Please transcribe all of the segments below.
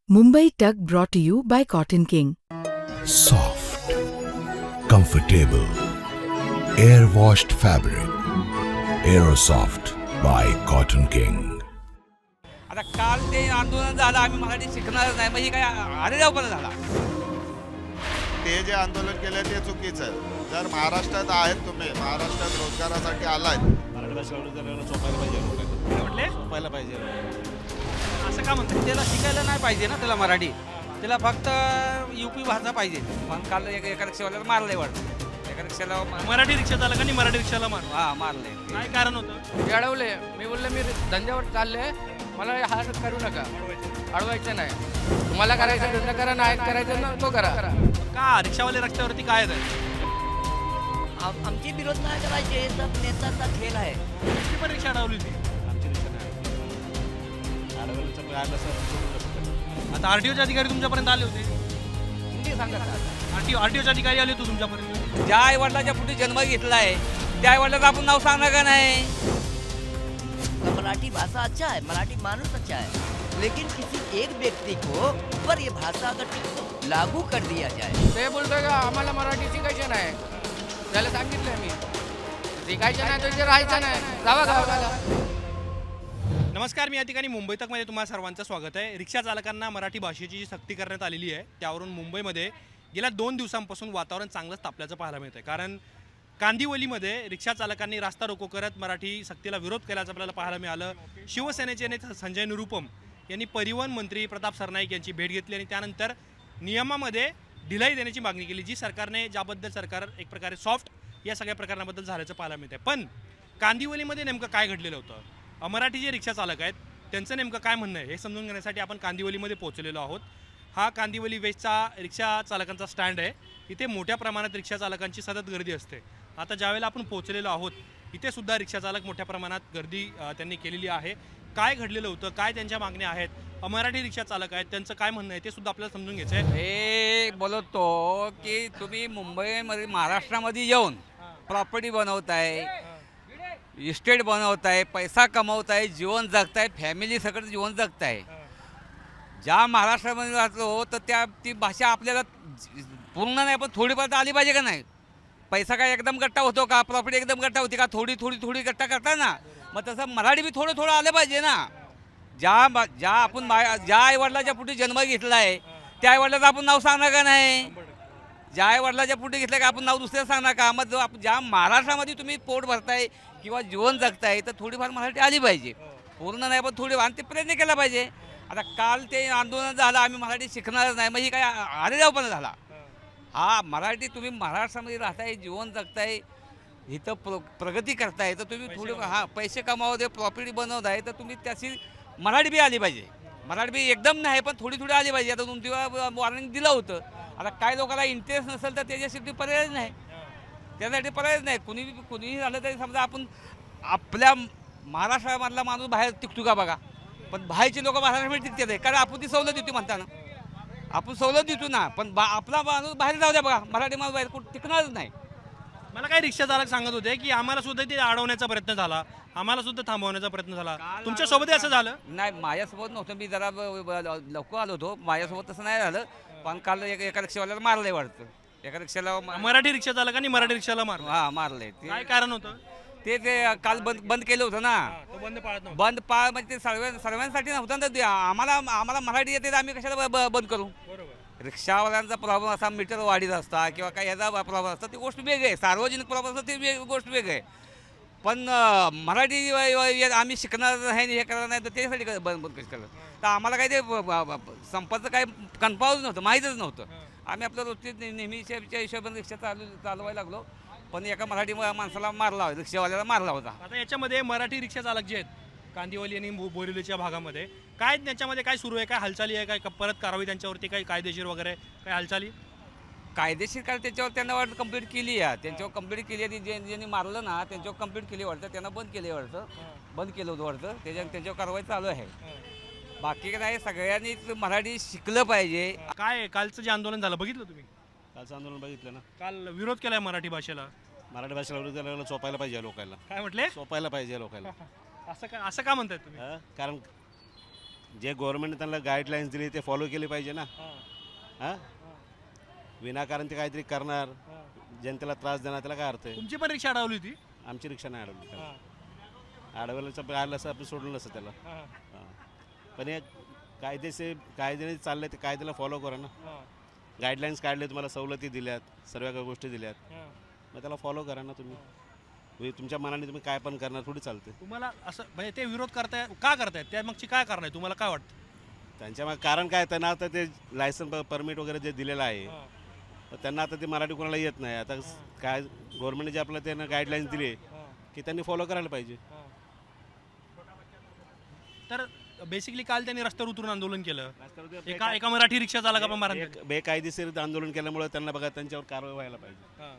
Mumbai Tug brought to you by Cotton King. Soft, comfortable, air-washed fabric. Aerosoft by Cotton King. आता काल ते आंदोलन झालं, आम्ही मराठी शिकणार नाही म्हणजे काय अरेरावपणा झाला. ते जे आंदोलन केलं ते चुकीचं आहे. जर महाराष्ट्रात आहेत, तुम्ही महाराष्ट्रात रोजगारासाठी आलात, मराठी भाषेला सोपायला पाहिजे लोकांना. काय म्हटले? सोपायला पाहिजे. असं का म्हणतात? त्याला शिकायला नाही पाहिजे ना, त्याला मराठी. त्याला फक्त युपी भाषा पाहिजे. पण काल एका रिक्षावाल्याला मारलंय वाटतं. एका रिक्षाला मराठी रिक्षा चालकांनी मराठी रिक्षाला मारलं. हा मारलंय. काय कारण होतं? अडवले. मी बोलले मी धंद्यावर चालले, मला हा करू नका, अडवायचं नाही. तुम्हाला करायचं धंदा करा, नाही करायचं ना तो करा. का रिक्षावाले रस्त्यावरती काय आहे? आमची विरोध नाही करायचे, सब नेत्याचा खेळ आहे. किती पण रिक्षा अडवली होती. आमची रिक्षा नाही अडवलं आलं सर. आता आरटीओचे अधिकारी तुमच्यापर्यंत आले होते. हिंदी सांगत आरटीओचे अधिकारी आले होते तुमच्यापर्यंत. ज्या आई वडिलाच्या पुढे जन्म घेतलाय त्या आई वडिलाचं आपण नाव सांगणार का नाही? मराठी भाषा अच्छा है, मराठी मानुस अच्छा है, लेकिन किसी एक व्यक्ति को ऊपर ये भाषा अगर लागू कर दिया जाए. ते बोलतोय का आम्हाला मराठी शिकायचं नाही. त्याला सांगितलंय मी शिकायचं नाही तर राहायचं नाही, जावा गावाला. नमस्कार, मी या ठिकाणी मुंबई तकमध्ये तुम्हाला सर्वांचं स्वागत आहे. रिक्षा चालकांना मराठी भाषेची जी सक्ती करण्यात आलेली आहे त्यावरून मुंबईमध्ये गेल्या 2 दिवसांपासून वातावरण चांगलंच तापल्याचं पाहायला मिळतं आहे. कारण कांदिवलीमध्ये रिक्षा चालकांनी रास्ता रोको करत मराठी सक्तीला विरोध केल्याचं आपल्याला पाहायला मिळालं. शिवसेनेचे नेते संजय निरुपम यांनी परिवहन मंत्री प्रताप सरनाईक यांची भेट घेतली आणि त्यानंतर नियमामध्ये ढिलाई देण्याची मागणी केली, जी सरकारने ज्याबद्दल सरकार एक प्रकारे सॉफ्ट या सगळ्या प्रकरणाबद्दल झाल्याचं पाहायला मिळतं आहे. पण कांदिवलीमध्ये नेमकं काय घडलेलं होतं, मराठी जे रिक्षा चालक आहेत त्यांचं नेमकं काय म्हणणं आहे हे समजून घेण्यासाठी आपण कांदिवलीमध्ये पोहोचलेलो आहोत. हा कांदिवली वेस्टचा रिक्षा चालकांचा स्टँड आहे. इथे मोठ्या प्रमाणात रिक्षा चालकांची सतत गर्दी असते. आता ज्यावेळेला आपण पोहोचलेलो आहोत इथे सुद्धा रिक्षा चालक मोठ्या प्रमाणात गर्दी त्यांनी केलेली आहे. काय घडलेलं होतं, काय त्यांच्या मागण्या आहेत, मराठी रिक्षा चालक आहेत त्यांचं काय म्हणणं आहे ते सुद्धा आपल्याला समजून घ्यायचं आहे. हे बोलतो की तुम्ही मुंबईमध्ये महाराष्ट्रामध्ये येऊन प्रॉपर्टी बनवताय, इस्टेट बनवताय, पैसा कमवताय, जीवन जगताय, फॅमिली सकट जीवन जगताय. ज्या महाराष्ट्रामध्ये राहतो तर ती भाषा आपल्याला पूर्ण नाही पण थोडीफार आली पाहिजे का नाही? पैसा काय एकदम गट्टा होतो का? प्रॉपर्टी एकदम गट्टा होती का? थोडी थोडी थोडी गट्टा करता ना. मग तसं मराठी बी थोडं थोडं आलं पाहिजे ना. ज्या आपण ज्या आईवडिलाच्या पुढे जन्म घेतला आहे त्या आईवडिलाचं आपण नाव सांगणार का नाही? ज्या आईवडिलाच्या पुढे घेतलं का आपण नाव दुसऱ्या सांगणार का? मग ज्या महाराष्ट्रामध्ये तुम्ही पोट भरताय किंवा जीवन जगताय तर थोडीफार मराठी आली पाहिजे. पूर्ण नाही पण थोडी आणि ते प्रयत्न केला पाहिजे. आता काल ते आंदोलन झालं, आम्ही मराठी शिकणारच नाही म्हणजे काय अरेरावपणा झाला. हा मराठी तुम्ही महाराष्ट्रामध्ये राहताय, जीवन जगताय, इथं प्रगती करताय तर तुम्ही थोडी पैसे कमावते, प्रॉपर्टी बनवताय तर तुम्ही त्याची मराठी बी आली पाहिजे. मराठी बी एकदम नाही पण थोडी थोडी आली पाहिजे. आता 2-3 वेळा वॉर्निंग दिलं होतं. आता काही लोकांना इंटरेस्ट नसेल तर त्याच्यासाठी पर्यायच नाही, त्यासाठी पर्यायच नाही. कुणीही झालं तरी समजा आपण आपल्या महाराष्ट्रामधला माणूस बाहेर टिकतो का बघा, पण बाहेरचे लोक महाराष्ट्रामध्ये टिकतात आहे कारण आपण ती सवलत देतो म्हणताना. आपण सवलत देतो ना, पण आपला माणूस बाहेर जाऊ द्या बघा, मराठी माणूस बाहेर कुठं टिकणारच नाही. मला काही रिक्षा चालक सांगत होते की आम्हाला सुद्धा ते अडवण्याचा प्रयत्न झाला, आम्हाला सुद्धा थांबवण्याचा प्रयत्न झाला. तुमच्यासोबत असं झालं? नाही, माझ्यासोबत नव्हतं, मी जरा लवकर आलो होतो. माझ्यासोबत तसं नाही झालं. पण काल एका रिक्षावाल्याला मारलंय वाटतं. एका रिक्षाला मराठी रिक्षा चालकांनी मराठी रिक्षाला मारलं. हा मारलंय. काय कारण होतं? ते काल बंद केलं होतं ना. तो बंद पाळत नव्हता. बंद म्हणजे ते सर्वांसाठी नव्हतं ना. ते आम्हाला मराठी येते तर आम्ही कशाला बंद करू? बरोबर. रिक्षावाल्यांचा प्रॉब्लेम असा मीटर वाढीत असता किंवा काही याचा प्रॉब्लेम असता ती गोष्ट वेगळी आहे. सार्वजनिक प्रॉब्लेम असतं ते गोष्ट वेगळी आहे. पण मराठी आम्ही शिकणार नाही हे करणार नाही तर त्यासाठी बंद कशी केलं? तर आम्हाला काही ते संपाचं काही कन्फर्मच नव्हतं, माहीतच नव्हतं. आम्ही आपल्या रोजची नेहमीच्या हिशोबाने रिक्षा चालवायला लागलो. पण एका मराठी माणसाला मारला, रिक्षावाल्याला मारला होता. आता याच्यामध्ये मराठी रिक्षा चालक जे आहेत कांदिवली आणि बोरिवलीच्या भागामध्ये काय त्याच्यामध्ये काय सुरू आहे, काय हालचाली आहे, काय परत कारवाई त्यांच्यावरती काही कायदेशीर वगैरे काय हालचाली? कायदेशीर काय त्याच्यावर त्यांना वाटतं कंप्लीट केली आहे. त्यांच्यावर कंप्लीट केली आहे. ज्यांनी मारलं ना त्यांच्यावर कंप्लीट केली वाटतं. त्यांना बंद केली वाटतं, बंद केलं होतं वाटतं. त्यांच्यावर कारवाई चालू आहे. बाकी काय सगळ्यांनी मराठी शिकलं पाहिजे. काय कालचं जे आंदोलन झालं बघितलं तुम्ही? कालचं आंदोलन बघितलं ना. काल विरोध केलाय मराठी भाषेला. मराठी भाषेला सोपायला पाहिजे लोकांना. काय म्हटले? सोपायला पाहिजे लोकांना. असं का म्हणताय तुम्ही? कारण जे गव्हर्नमेंटने त्यांना गाईडलाईन्स दिली ते फॉलो केली पाहिजे ना. हां विनाकारण ते काहीतरी करणार, जनतेला त्रास देणार, त्याला काय अर्थ आहे. तुमची पण रिक्षा अडवली होती. आमची रिक्षा नाही अडवली त्याला. अडवल्याचं आलं असं आपण सोडलं नसतं त्याला. हां पण हे कायद्याने चाललं ते कायद्याला फॉलो करा ना. गाईडलाईन्स काढले, तुम्हाला सवलती दिल्यात, सर्व काही गोष्टी दिल्यात, मग त्याला फॉलो करा ना तुम्ही. तुमच्या मनाने तुम्ही काय पण करणार थोडी चालते. तुम्हाला असं म्हणजे ते विरोध करताय का करतायत, त्या मागची काय कारण आहे तुम्हाला काय वाटतं? त्यांच्या मग कारण काय, त्यांना आता ते लायसन परमिट वगैरे जे दिलेलं आहे, तर त्यांना आता ते मराठी कोणाला येत नाही. आता काय गव्हर्नमेंटने जे आपल्याला त्यांना गाईडलाईन्स दिले की त्यांनी फॉलो करायला पाहिजे. तर बेसिकली काल त्यांनी रस्त्यावर उतरून आंदोलन केलं. एका मराठी रिक्षा चालका पण मारहाण केली. बेकायदेशीर आंदोलन केल्यामुळे त्यांना बघा त्यांच्यावर कारवाई व्हायला पाहिजे.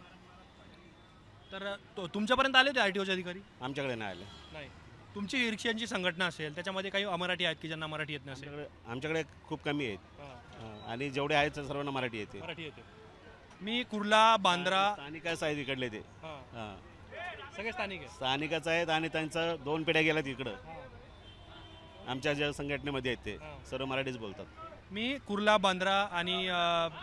तर तुमच्यापर्यंत आले होते RTOचे अधिकारी? आमच्याकडे नाही आले. नाही. तुमची रिक्षांची संघटना असेल, त्याच्यामध्ये काही अमराठी आहेत की ज्यांना मराठी येत नसेल? आमच्याकडे खूप कमी आहेत आणि जेवढे आहेत ते सर्वांना मराठी येते. मराठी येते. मी कुर्ला, बांद्रा स्थानिकच आहेत इकडले ते. सगळे स्थानिक आहे. स्थानिकच आहेत आणि त्यांचं 2 पिढ्या गेल्यात इकडं. आमच्या ज्या संघटनेमध्ये आहेत ते सर्व मराठीच बोलतात. मी कुर्ला, बांद्रा आणि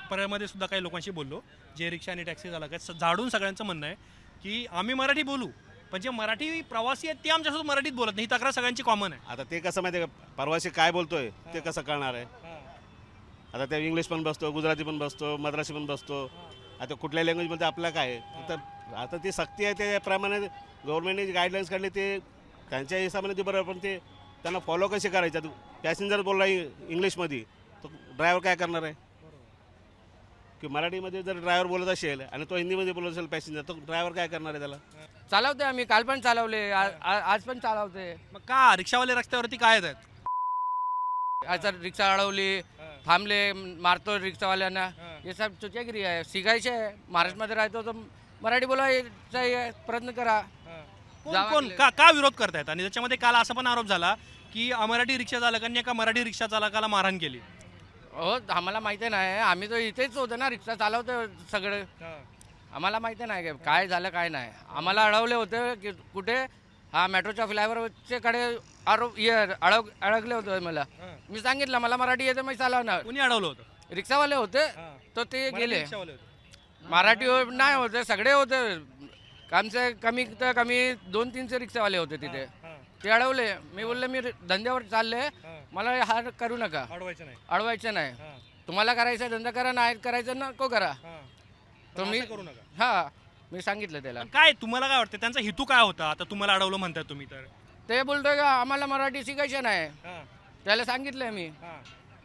परळमध्ये सुद्धा काही लोकांशी बोललो, जे रिक्षा आणि टॅक्सी चालक आहेत. झाडून सगळ्यांचं म्हणणं आहे की आम्ही मराठी बोलू, पण जे मराठी प्रवासी आहेत ते आमच्यासोबत मराठीत बोलत नाही. ही तक्रार सगळ्यांची कॉमन आहे. आता ते कसं माहिती आहे का, परवाशी काय बोलतोय ते कसं कळणार आहे. आता ते इंग्लिश पण बसतो, गुजराती पण बसतो, मद्रासी पण बसतो. आता कुठल्या लँग्वेजमध्ये आपलं काय आहे. तर आता ती सक्ती आहे, त्याप्रमाणे गव्हर्नमेंटने गाईडलाईन्स काढले ते त्यांच्या हिशोबाने ते बरोबर, पण ते त्यांना फॉलो कसे करायचे. पॅसेंजर बोलला इंग्लिशमध्ये तर ड्रायव्हर काय करणार आहे. की मराठीमध्ये जर ड्रायव्हर बोलत असेल आणि तो हिंदीमध्ये बोलत असेल पॅसेंजर, तर ड्रायव्हर काय करणार आहे त्याला. चालवते आम्ही, काल पण चालवले, आज पण चालवते. मग का रिक्षावाले रस्त्यावरती काय आहेत? आज रिक्षा अडवली, थांबले, मारतो रिक्षावाल्यांना. हे सब चुकीगिरी आहे. शिकायचे आहे. महाराष्ट्रामध्ये राहतो तर मराठी बोलायचा प्रयत्न करा. कोण का विरोध करतायत? आणि त्याच्यामध्ये काल असा पण आरोप झाला की अमराठी रिक्षा चालकांनी एका मराठी रिक्षा चालकाला मारहाण केली. हो, आम्हाला माहिती नाही. आम्ही तर इथेच होतो ना, रिक्षा चालवतो सगळे. आम्हाला माहिती नाही काय झालं काय नाही. आम्हाला अडवले होते की कुठे, हा मेट्रोच्या फ्लायओव्हरच्या कडे आरोप अडकले होते. मी सांगितलं मला मराठी येते, मी चालवणार. कोणी अडवलं होतं? रिक्षावाले होते, तर ते गेले. रिक्षावाले होते. मराठी नाही होते, सगळे होते. कमसे कमी तर कमी 2-3 रिक्षावाले होते तिथे. ते अडवले. मी बोलले मी धंद्यावर चालले, मला हा करू नका, अडवायचं नाही. तुम्हाला करायचं धंदा करा, नाही करायचं नको करा. तुम्ही करू नका. हा, मी सांगितलं त्याला. काय तुम्हाला काय वाटतं त्यांचा हेतू काय होता? आता तुम्हाला अडवलं म्हणताय तुम्ही, तर ते बोलतोय का आम्हाला मराठी शिकायचं नाही. त्याला सांगितलंय मी,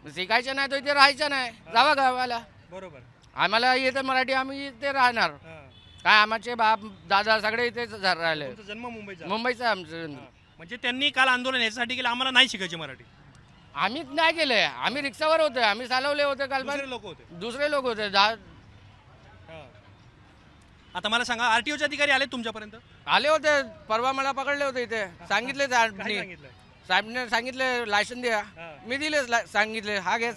शिकायचं नाही तर इथे राहायचं नाही, जावा गावाला. बरोबर. आम्हाला येतं मराठी, आम्ही इथे राहणार. काय आमचे बाप दादा सगळे इथेच राहिले. जन्म मुंबईचा? मुंबईचं आमचं. म्हणजे त्यांनी काल आंदोलन याच्यासाठी केलं आम्हाला नाही शिकायची मराठी. आम्ही नाही केले, आम्ही रिक्षावर होते, आम्ही चालवले होते काल. लोक होते, दुसरे लोक होते. आता मला सांगा, RTOचे अधिकारी आले तुमच्यापर्यंत? आले होते, परवा मला पकडले होते इथे. सांगितले साहेबने सांगितले लायसन द्या, मी दिले सांगितले हा घे.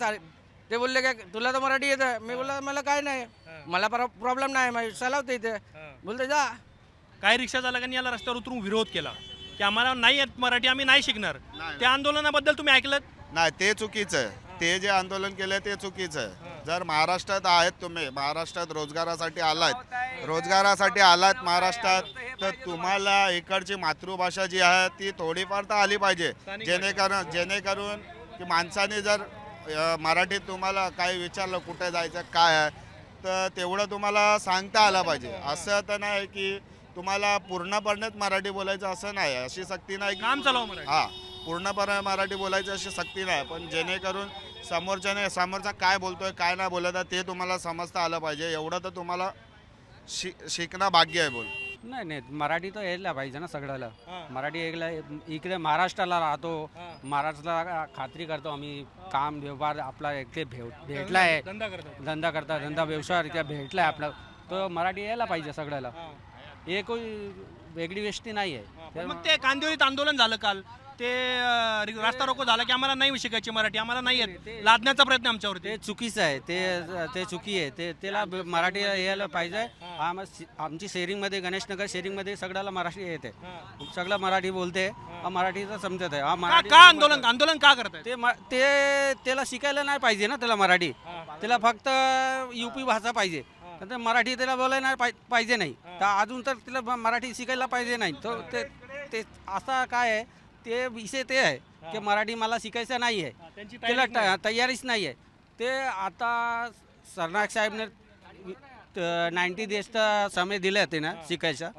ते बोलले काय तुला तर मराठी येतं? मी बोलला मला काय नाही, मला प्रॉब्लेम नाही, मी चालवते इथे. बोलते जा. काही रिक्षा चालकांनी याला रस्त्यावर उतरून विरोध केला की आम्हाला नाही येत मराठी, आम्ही नाही शिकणार. त्या आंदोलनाबद्दल तुम्ही ऐकलं? नाही, ते चुकीचं आहे. ते जे आंदोलन केलं ते चुकीचं आहे. जर महाराष्ट्रात आहेत तुम्ही, महाराष्ट्रात रोजगारासाठी आलात महाराष्ट्रात, तर तुम्हाला इकडची मातृभाषा जी आहे ती थोडीफार तर आली पाहिजे. जेणेकरून की माणसाने जर मराठीत तुम्हाला काही विचारलं कुठे जायचं काय आहे, तर तेवढं तुम्हाला सांगता आलं पाहिजे. असं तर नाही की तुम्हाला पूर्णपणेच मराठी बोलायचं असं नाही, अशी सक्ती नाही. काम चालवा मराठी. हां, पूर्णपणे मराठी बोलायची अशी सक्ती नाही, पण जेणेकरून समोरचा काय बोलतोय काय नाही बोलत आहे ते तुम्हाला समजता आलं पाहिजे. एवढं तर तुम्हाला शिकणं भाग्य आहे. बोल नाही, मराठी तर यायला पाहिजे ना सगळ्याला. मराठी यायला, इकडे महाराष्ट्राला राहतो, महाराष्ट्राला खात्री करतो आम्ही. काम व्यवहार आपला इथे भेटला आहे, धंदा करता धंदा व्यवसाय इथे भेटला आहे आपला, तो मराठी यायला पाहिजे सगळ्याला. हे कोई वेगळी गोष्टी नाही आहे. मग ते कांदिवलीत आंदोलन झालं काल, ते रास्ता रोको झाला की आम्हाला नाही शिकायची मराठी, आम्हाला नाही येत, लादण्याचा प्रयत्न आमच्यावरती. ते चुकीचं आहे, ते चुकी आहे. त्याला मराठी यायला पाहिजे. आमची शेअरिंगमध्ये गणेशनगर शेअरिंगमध्ये सगळ्याला मराठी येते, सगळं मराठी बोलते, मराठीचं समजत आहे. का आंदोलन का करताय? ते त्याला शिकायला नाही पाहिजे ना, त्याला मराठी. त्याला फक्त UP भाषा पाहिजे, तर मराठी त्याला बोलायला पाहिजे नाही. तर अजून तर त्याला मराठी शिकायला पाहिजे नाही. तर ते असा काय आहे, ते विषय ते आहे की मराठी मला शिकायचं नाही आहे, त्याला तयारीच नाही आहे. ते आता सरनाईक साहेबने 90 डेजचा समय दिले होते ना शिकायचा.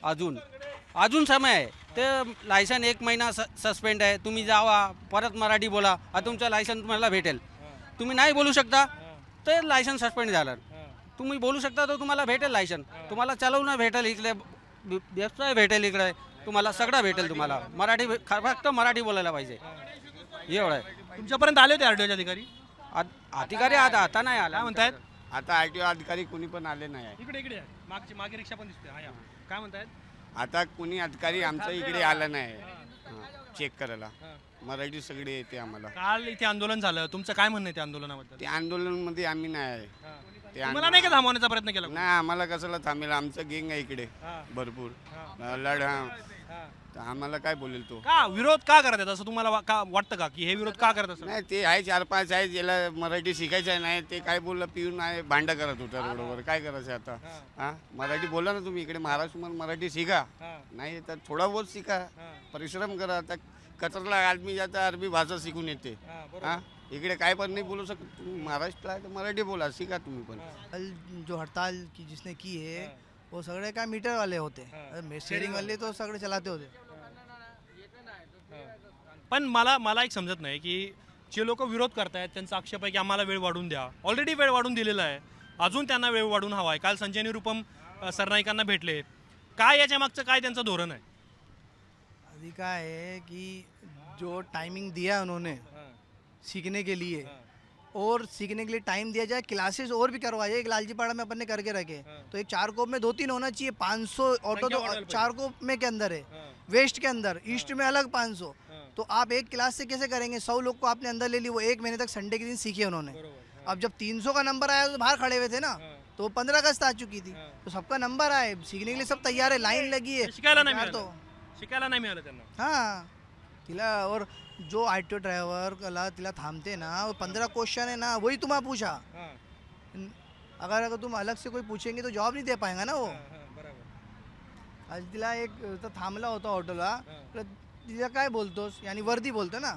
अजून समय आहे. ते लायसन 1 महिना सस्पेंड आहे. तुम्ही जावा परत मराठी बोला, तुमचं लायसन तुम्हाला भेटेल. तुम्ही नाही बोलू शकता तर लायसन सस्पेंड झालं. तुम्ही बोलू शकता तर तुम्हाला भेटेल लायसन, तुम्हाला चालवणं भेटेल, इकडे व्यवसाय भेटेल, इकडे तुम्हाला सगळं भेटेल. तुम्हाला मराठी फक्त मराठी बोलायला पाहिजे, एवढं आहे. तुमच्यापर्यंत आले होते आरटीओचे अधिकारी? अधिकारी आता नाही आला. काय म्हणतायत? आता आरटीओ अधिकारी कुणी पण आले नाही आहे. इकडे मागे रिक्षा पण दिसते. काय म्हणतायत? आता कुणी अधिकारी आमच्या इकडे आला नाही चेक करायला. मराठी सगळे येते आम्हाला. काल इथे आंदोलन झालं, तुमचं काय म्हणणं आहे त्या आंदोलनाबद्दल? ते आंदोलनामध्ये आम्ही नाही आहे. तुम्हाला नाही का थांबवण्याचा प्रयत्न केला? नाही, आम्हाला कशाला थांबेल, आमचं गँग आहे इकडे भरपूर तर आम्हाला काय बोलेल तो. का विरोध का करत आहेत असं तुम्हाला का वाटतं का, की हे विरोध का करत असं? नाही, ते आहे 4-5 आहे ज्याला मराठी शिकायचं नाही, ते काय बोललं पिऊन आहे भांडं करत होता रोडवर. काय करायचं आता? हां, मराठी बोला ना तुम्ही, इकडे महाराष्ट्रामध्ये मराठी शिका. नाही तर थोडा बहुत शिका, परिश्रम करा. आता कतरला आदमी जाता अरबी भाषा शिकून येते. हां, इकडे काय पण नाही बोलू शकत. महाराष्ट्र आहे तर मराठी बोला, शिका तुम्ही पण. कल जो हड़ताल की जिसने की है वो सगळे काय मीटर वाले होते, शेअरिंग वाले तो सगळे चलाते होते. पण मला एक समजत नाही की जे लोक विरोध करतायत त्यांचा आक्षेप आहे की आम्हाला वेळ वाढून द्या. ऑलरेडी वेळ वाढून दिलेला आहे, अजून त्यांना वेळ वाढून हवा आहे. काल संजय निरुपम सरनाईकांना भेटले. काय याच्या मागचं काय त्यांचं धोरण आहे? अभी काय है कि जो टाइमिंग दिया उन्होंने सीखने के लिए, और सीखने के लिए टाइम दिया जाए, क्लासेस और भी करवाइए. एक लालजीपाड़ा में अपन ने करके रखे, तो एक 4 कोप में 2-3 होना चाहिए. 500 ऑटो तो 4 कोप में के अंदर है, वेस्ट के अंदर, ईस्ट में अलग 500. तो आप एक क्लास से कैसे करेंगे? 100 लोग को आपने अंदर ले ली, वो 1 महीने तक संडे के दिन सीखे उन्होंने. अब जब 300 का नंबर आया तो बाहर खड़े हुए थे ना, तो 15 अगस्त आ चुकी थी. तो सबका नंबर आए, सीखने के लिए सब तैयार है, लाइन लगी है. शिकायला नाही मिळालं त्यांना. हाँ, तिला. और जो आरटीओ ड्राइवर कला तिला थांबते ना, वो 15 क्वेश्चन है ना, वही तुम्हें पूछा. अगर तुम अलग से कोई पूछेंगे तो जवाब नहीं दे पाएगा ना वो. आज तिला एक तर थांबला होता ऑटोला, तिला काय बोलतोस, यानी वर्दी बोलतो ना.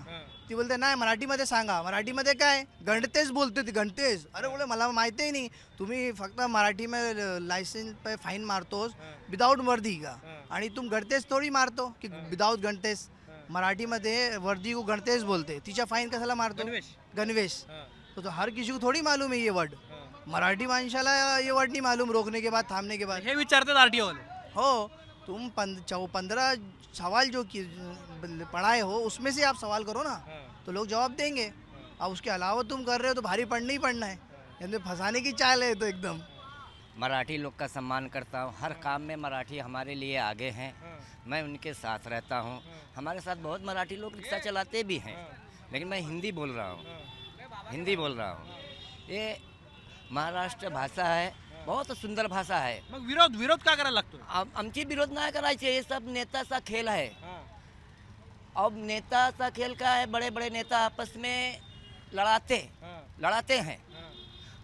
ती बोलते नाही मराठीमध्ये सांगा. मराठीमध्ये काय घंटेच बोलते ती, घंटेच. अरे बोले मला माहिती नाही, तुम्ही फक्त मराठी में लाइसेंस पे फाइन मारतोस विदाउट वर्दी का, आणि तुम घंटेच थोडी मारतो की विदाउट घंटेस. मराठीमध्ये वर्दी को गणतेश बोलते, तिच्या फाइन कशाला मारतो? गणवेश. तो हर किसी को थोड़ी मालूम है ये वर्ड. मराठी माणसाला ये वर्ड नहीं मालूम, रोकने के बाद, थामने के बाद. हे विचारतात आरटीओ वाले. हो, तुम 15 सवाल जो पढ़ाए हो उसमें से आप सवाल करो ना, तो लोग जवाब देंगे. अब उसके अलावा तुम कर रहे हो तो भारी पढ़ना ही पढ़ना है. यानी फंसाने की चाल है तो एकदम. मराठी लोग का सम्मान करता हूँ, हर काम में मराठी हमारे लिए आगे हैं. मैं उनके साथ रहता हूँ. हमारे साथ बहुत मराठी लोग रिक्शा चलाते भी हैं, लेकिन मैं हिंदी बोल रहा हूँ. ये महाराष्ट्र भाषा है, बहुत सुंदर भाषा है. मग विरोध का करायला लागतो? आमची विरोध नाही करायचे, हे सब नेताचा खेल है. अब नेताचा खेल का है, बड़े बड़े नेता आपस में लड़ाते हैं,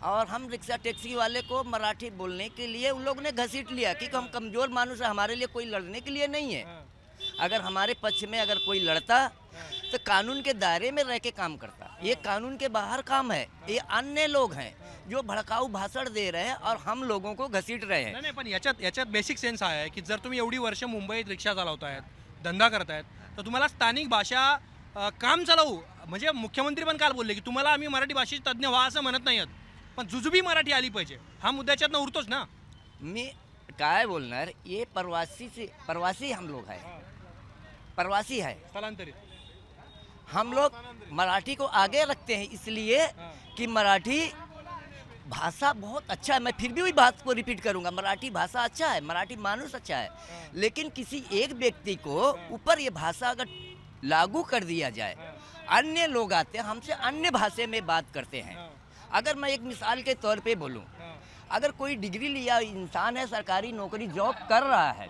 और हम रिक्शा टैक्सी वाले को मराठी बोलने के लिए उन लोगों ने घसीट लिया कि हम कमज़ोर मानुष है, हमारे लिए कोई लड़ने के लिए नहीं है. अगर हमारे पक्ष में अगर कोई लड़ता तो कानून के दायरे में रह के काम करता. ये कानून के बाहर काम है. ये अन्य लोग हैं जो भड़काऊ भाषण दे रहे हैं और हम लोगों को घसीट रहे हैं. नाही, पण याच्यात बेसिक सेन्स आहे की जर तुम्ही एवढी वर्ष मुंबईत रिक्षा चालवतायत, धंदा करतायत, तर तुम्हाला स्थानिक भाषा काम चालवू. म्हणजे मुख्यमंत्री पण काल बोलले की तुम्हाला आम्ही मराठी भाषेचे तज्ज्ञ व्हा असं म्हणत नाहीत, पण जुजुबी मराठी आली पाहिजे. हा मुद्द्याच्यातनं उरतोच ना. मी काय बोलणार, ये प्रवासी हम लोग है, प्रवासी है, स्थलांतरित. हम लोग मराठी को आगे रखते हैं इसलिए कि मराठी भाषा बहुत अच्छा है. मैं फिर भी वही बात को रिपीट करूंगा, मराठी भाषा अच्छा है, मराठी मानुष अच्छा है. लेकिन किसी एक व्यक्ति को ऊपर ये भाषा अगर लागू कर दिया जाए। अन्य लोग आते हैं हमसे अन्य भाषा में बात करते हैं। अगर मैं एक मिसाल के तौर पे बोलूं, अगर कोई डिग्री लिया इंसान है, सरकारी नौकरी जॉब कर रहा है,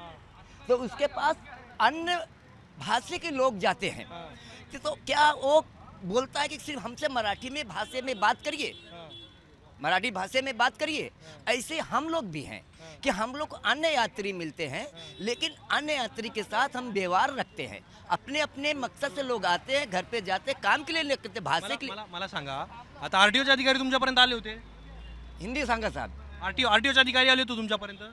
तो उसके पास अन्य भाषा के लोग जाते हैं, तो क्या वो बोलता है कि सिर्फ हमसे मराठी में भाषा में बात करिए, मराठी भाषा में बात करिए? ऐसे हम लोग भी हैं कि हम लोग को अन्य यात्री मिलते हैं, लेकिन अन्य यात्री के साथ हम व्यवहार रखते हैं। अपने अपने मकसद से लोग आते हैं, घर पे जाते हैं, काम के लिए नहीं करते, भाषा के लिए। मला सांगा, आता आरटीओचे अधिकारी तुमच्यापर्यंत आले होते? हिंदी सांगा साहब। आरटीओचे अधिकारी आले होते तुमच्यापर्यंत?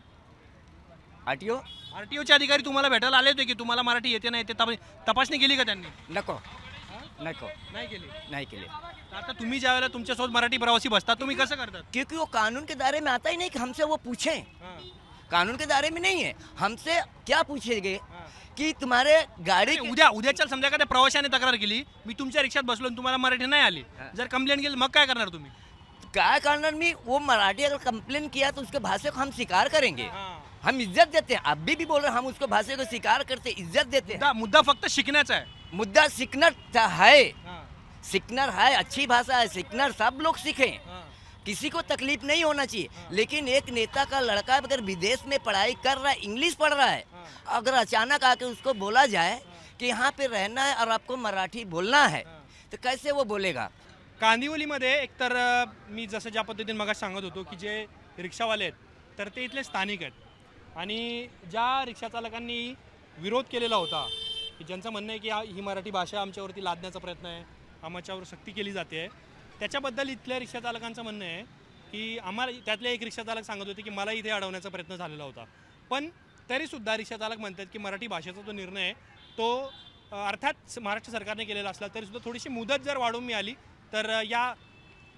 आरटीओचे अधिकारी तुम्हाला भेटायला आले होते की तुम्हाला मराठी येते नाही ते तपासणी केली का त्यांनी? नको नाही केली. नहीं के लिए, आता तुम्ही ज्या वेळेला तुमच्यासोबत मराठी प्रवासी बसतात तुम्ही कसं करतात? क्योंकि वो कानून के दायरे में आता ही नहीं कि हमसे वो पूछें। कानून के दायरे में नहीं है, हमसे क्या पूछेंगे कि तुम्हारे गाड़ी उद्याच्या समजा एखाद्या प्रवाशाने तक्रार केली, मी तुमच्या रिक्षात बसलो आणि तुम्हाला मराठी नाही आली, जर कंप्लेंट केली मग काय करणार तुम्ही? क्या कारण में वो मराठी अगर कंप्लेन किया तो उसके भाषा को हम स्वीकार करेंगे। हम इज्जत देते हैं, अभी भी बोल रहे हैं, हम उसको भाषा को स्वीकार करते, इज्जत देते हैं। मुद्दा फक्त शिकण्याचा आहे। मुद्दा सीखना है, सीखना है, अच्छी भाषा है, सीखना सब लोग सीखें, किसी को तकलीफ नहीं होना चाहिए। लेकिन एक नेता का लड़का अगर विदेश में पढ़ाई कर रहा है, इंग्लिश पढ़ रहा है, अगर अचानक आके उसको बोला जाए कि यहाँ पे रहना है और आपको मराठी बोलना है, तो कैसे वो बोलेगा? कांदिवलीमध्ये एकतर मी जसं ज्या पद्धतीने मग सांगत होतो की जे रिक्षावाले आहेत तर ते इथले स्थानिक आहेत आणि ज्या रिक्षाचालकांनी विरोध केलेला होता की ज्यांचं म्हणणं आहे की ही मराठी भाषा आमच्यावरती लादण्याचा प्रयत्न आहे, आमच्यावर सक्ती केली जाते आहे, त्याच्याबद्दल इथल्या रिक्षाचालकांचं म्हणणं आहे की आम्हाला, त्यातले एक रिक्षाचालक सांगत होते की मला इथे अडवण्याचा प्रयत्न झालेला होता, पण तरीसुद्धा रिक्षाचालक म्हणतात की मराठी भाषेचा जो निर्णय आहे तो अर्थात महाराष्ट्र सरकारने केलेला असला तरीसुद्धा थोडीशी मुदत जर वाढवून मिळाली तर या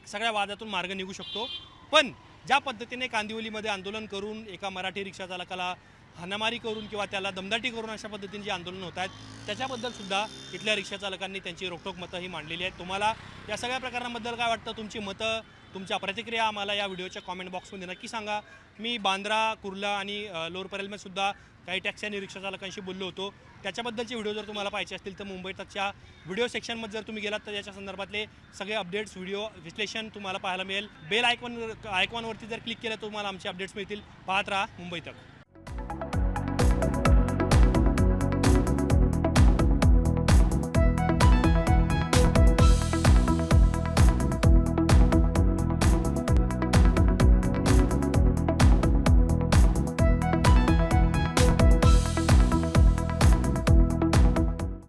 सगळ्या वादातून मार्ग निघू शकतो। पण ज्या पद्धतीने कांदिवलीमध्ये आंदोलन करून एका मराठी रिक्षाचालकाला हाणामारी करून किंवा त्याला दमदाटी करून अशा पद्धतीने जे आंदोलन होत आहेत त्याच्याबद्दलसुद्धा इथल्या रिक्षाचालकांनी त्यांची रोखठोक मतं ही मांडलेली आहेत। तुम्हाला या सगळ्या प्रकारांबद्दल काय वाटतं? तुमची मतं, तुमच्या प्रतिक्रिया आम्हाला या व्हिडिओच्या कॉमेंट बॉक्समध्ये नक्की सांगा। मी बांद्रा, कुर्ला आणि लोअर परेलमध्येसुद्धा काही टॅक्सी आणि रिक्षाचालकांशी बोललो होतो, त्याच्याबद्दलचे व्हिडिओ जर तुम्हाला पाहिजे असतील तर मुंबई तकच्या व्हिडिओ सेक्शनमध्ये जर तुम्ही गेलात तर याच्या संदर्भातले सगळे अपडेट्स, व्हिडिओ विश्लेषण तुम्हाला पाहायला मिळेल। बेल आयकॉनवरती जर क्लिक केलं तर तुम्हाला आमचे अपडेट्स मिळतील। पाहत राहा मुंबई तक।